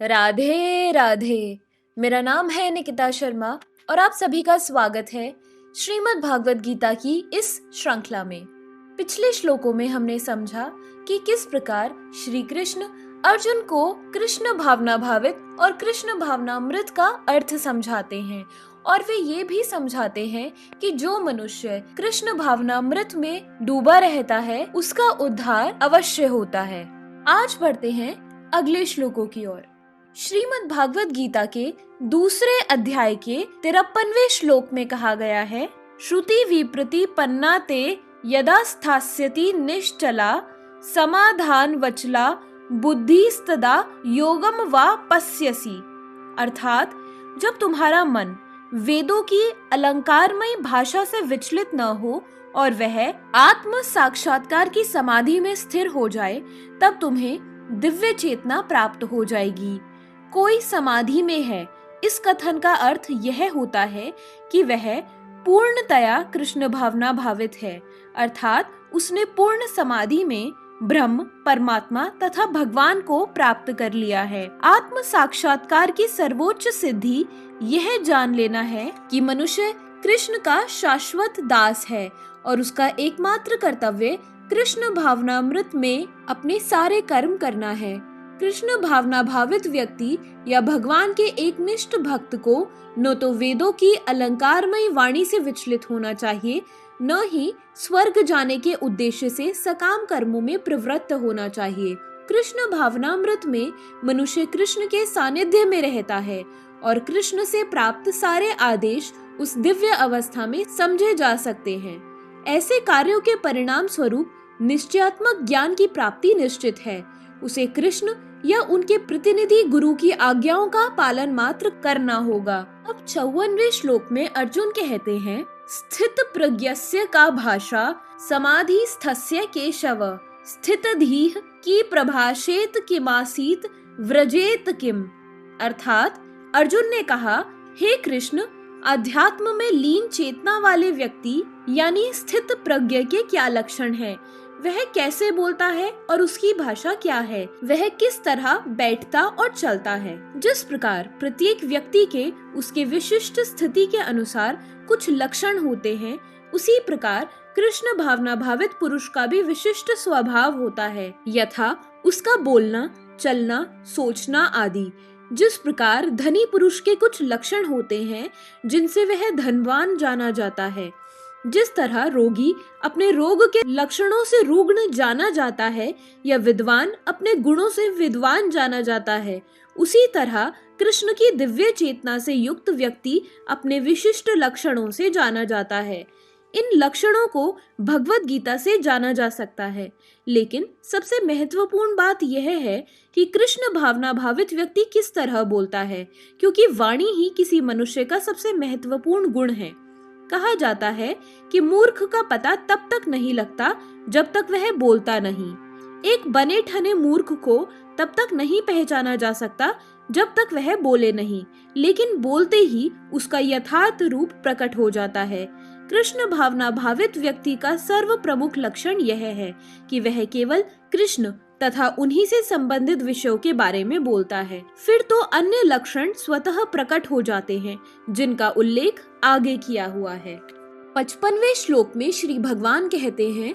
राधे राधे। मेरा नाम है निकिता शर्मा और आप सभी का स्वागत है श्रीमद् भागवत गीता की इस श्रृंखला में। पिछले श्लोकों में हमने समझा कि किस प्रकार श्री कृष्ण अर्जुन को कृष्ण भावना भावित और कृष्ण भावनामृत का अर्थ समझाते हैं और वे ये भी समझाते हैं कि जो मनुष्य कृष्ण भावनामृत में डूबा रहता है उसका उद्धार अवश्य होता है। आज बढ़ते हैं अगले श्लोकों की ओर। श्रीमद् भागवत गीता के दूसरे अध्याय के 53वें श्लोक में कहा गया है, श्रुति विप्रति पन्ना ते यदा स्थास्यति निश्चला समाधान वचला बुद्धिस्तदा योगम वा पश्यसि। अर्थात जब तुम्हारा मन वेदों की अलंकारमयी भाषा से विचलित न हो और वह आत्म साक्षात्कार की समाधि में स्थिर हो जाए, तब तुम्हें दिव्य चेतना प्राप्त हो जाएगी। कोई समाधि में है, इस कथन का अर्थ यह होता है कि वह पूर्णतया कृष्ण भावना भावित है, अर्थात उसने पूर्ण समाधि में ब्रह्म, परमात्मा तथा भगवान को प्राप्त कर लिया है। आत्म साक्षात्कार की सर्वोच्च सिद्धि यह जान लेना है कि मनुष्य कृष्ण का शाश्वत दास है और उसका एकमात्र कर्तव्य कृष्ण भावनामृत में अपने सारे कर्म करना है। कृष्ण भावना भावित व्यक्ति या भगवान के एकनिष्ठ भक्त को न तो वेदों की अलंकारमयी वाणी से विचलित होना चाहिए, न ही स्वर्ग जाने के उद्देश्य से सकाम कर्मों में प्रवृत्त होना चाहिए। कृष्ण भावनामृत में मनुष्य कृष्ण के सानिध्य में रहता है और कृष्ण से प्राप्त सारे आदेश उस दिव्य अवस्था में समझे जा सकते हैं। ऐसे कार्यों के परिणाम स्वरूप निश्चयात्मक ज्ञान की प्राप्ति निश्चित है। उसे कृष्ण या उनके प्रतिनिधि गुरु की आज्ञाओं का पालन मात्र करना होगा। अब 54वें श्लोक में अर्जुन कहते हैं, स्थित प्रज्ञस्य का भाषा समाधि स्थस्य केशव स्थित धीह की प्रभाषेत किमासीत व्रजेत किम। अर्थात अर्जुन ने कहा, हे कृष्ण, अध्यात्म में लीन चेतना वाले व्यक्ति यानी स्थित प्रज्ञ के क्या लक्षण हैं? वह कैसे बोलता है और उसकी भाषा क्या है? वह किस तरह बैठता और चलता है? जिस प्रकार प्रत्येक व्यक्ति के उसके विशिष्ट स्थिति के अनुसार कुछ लक्षण होते हैं, उसी प्रकार कृष्ण भावना भावित पुरुष का भी विशिष्ट स्वभाव होता है, यथा उसका बोलना, चलना, सोचना आदि। जिस प्रकार धनी पुरुष के कुछ लक्षण होते हैं जिनसे वह धनवान जाना जाता है, जिस तरह रोगी अपने रोग के लक्षणों से रुग्ण जाना जाता है या विद्वान अपने गुणों से विद्वान जाना जाता है, उसी तरह कृष्ण की दिव्य चेतना से युक्त व्यक्ति अपने विशिष्ट लक्षणों से जाना जाता है। इन लक्षणों को भगवत गीता से जाना जा सकता है, लेकिन सबसे महत्वपूर्ण बात यह है कि कृष्ण भावना भावित व्यक्ति किस तरह बोलता है, क्योंकि वाणी ही किसी मनुष्य का सबसे महत्वपूर्ण गुण है। कहा जाता है कि मूर्ख का पता तब तक नहीं लगता जब तक वह बोलता नहीं। एक बने ठने मूर्ख को तब तक नहीं पहचाना जा सकता जब तक वह बोले नहीं, लेकिन बोलते ही उसका यथार्थ रूप प्रकट हो जाता है। कृष्ण भावना भावित व्यक्ति का सर्व प्रमुख लक्षण यह है कि वह केवल कृष्ण तथा उन्हीं से संबंधित विषयों के बारे में बोलता है। फिर तो अन्य लक्षण स्वतः प्रकट हो जाते हैं, जिनका उल्लेख आगे किया हुआ है। 55वें श्लोक में श्री भगवान कहते हैं,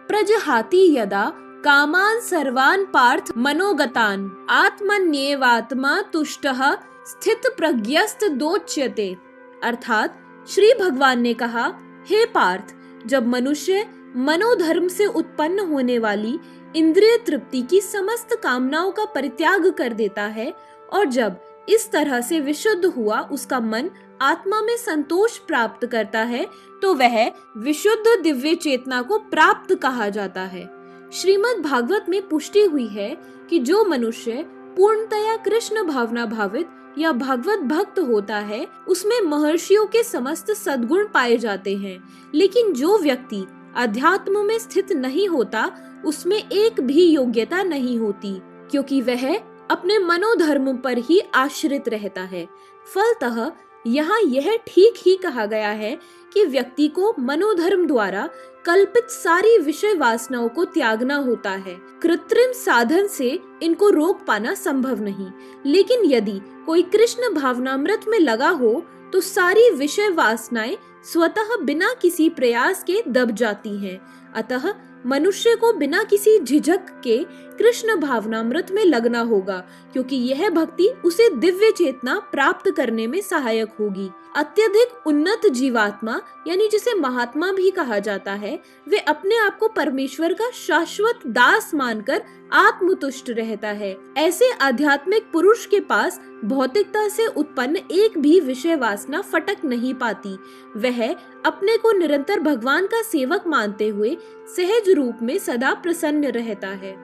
प्रजहाति यदा कामान सर्वान पार्थ मनोगतान आत्मन्येवात्मा तुष्टः स्थित प्रज्ञस्त दोच्यते। अर्थात श्री भगवान ने कहा, हे पार्थ, जब मनुष्य मनोधर्म से उत्पन्न होने वाली इंद्रिय तृप्ति की समस्त कामनाओं का परित्याग कर देता है और जब इस तरह से विशुद्ध हुआ उसका मन आत्मा में संतोष प्राप्त करता है, तो वह विशुद्ध दिव्य चेतना को प्राप्त कहा जाता है। श्रीमद् भागवत में पुष्टि हुई है कि जो मनुष्य पूर्णतया कृष्ण भावना भावित या भागवत भक्त होता है, उसमें महर्षियों के समस्त सद्गुण पाए जाते हैं। लेकिन जो व्यक्ति अध्यात्म में स्थित नहीं होता, उसमें एक भी योग्यता नहीं होती, क्योंकि वह अपने मनोधर्म पर ही आश्रित रहता है। फलतः यहाँ यह ठीक ही कहा गया है कि व्यक्ति को मनोधर्म द्वारा कल्पित सारी विषय वासनाओं को त्यागना होता है। कृत्रिम साधन से इनको रोक पाना संभव नहीं, लेकिन यदि कोई कृष्ण भावनामृत में लगा हो तो सारी विषय वासनाएं स्वतः बिना किसी प्रयास के दब जाती हैं। अतः मनुष्य को बिना किसी झिझक के कृष्ण भावनामृत में लगना होगा, क्योंकि यह भक्ति उसे दिव्य चेतना प्राप्त करने में सहायक होगी। अत्यधिक उन्नत जीवात्मा यानी जिसे महात्मा भी कहा जाता है, वे अपने आप को परमेश्वर का शाश्वत दास मानकर आत्मतुष्ट रहता है। ऐसे आध्यात्मिक पुरुष के पास भौतिकता से उत्पन्न एक भी विषय वासना फटक नहीं पाती। वह अपने को निरंतर भगवान का सेवक मानते हुए सहज रूप में सदा प्रसन्न रहता है।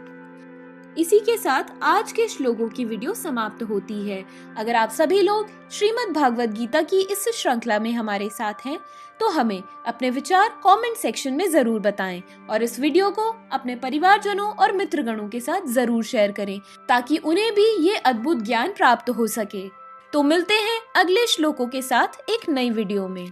इसी के साथ आज के श्लोकों की वीडियो समाप्त होती है। अगर आप सभी लोग श्रीमद् भागवत गीता की इस श्रृंखला में हमारे साथ हैं, तो हमें अपने विचार कमेंट सेक्शन में जरूर बताएं और इस वीडियो को अपने परिवारजनों और मित्रगणों के साथ जरूर शेयर करें, ताकि उन्हें भी ये अद्भुत ज्ञान प्राप्त हो सके। तो मिलते हैं अगले श्लोकों के साथ एक नई वीडियो में।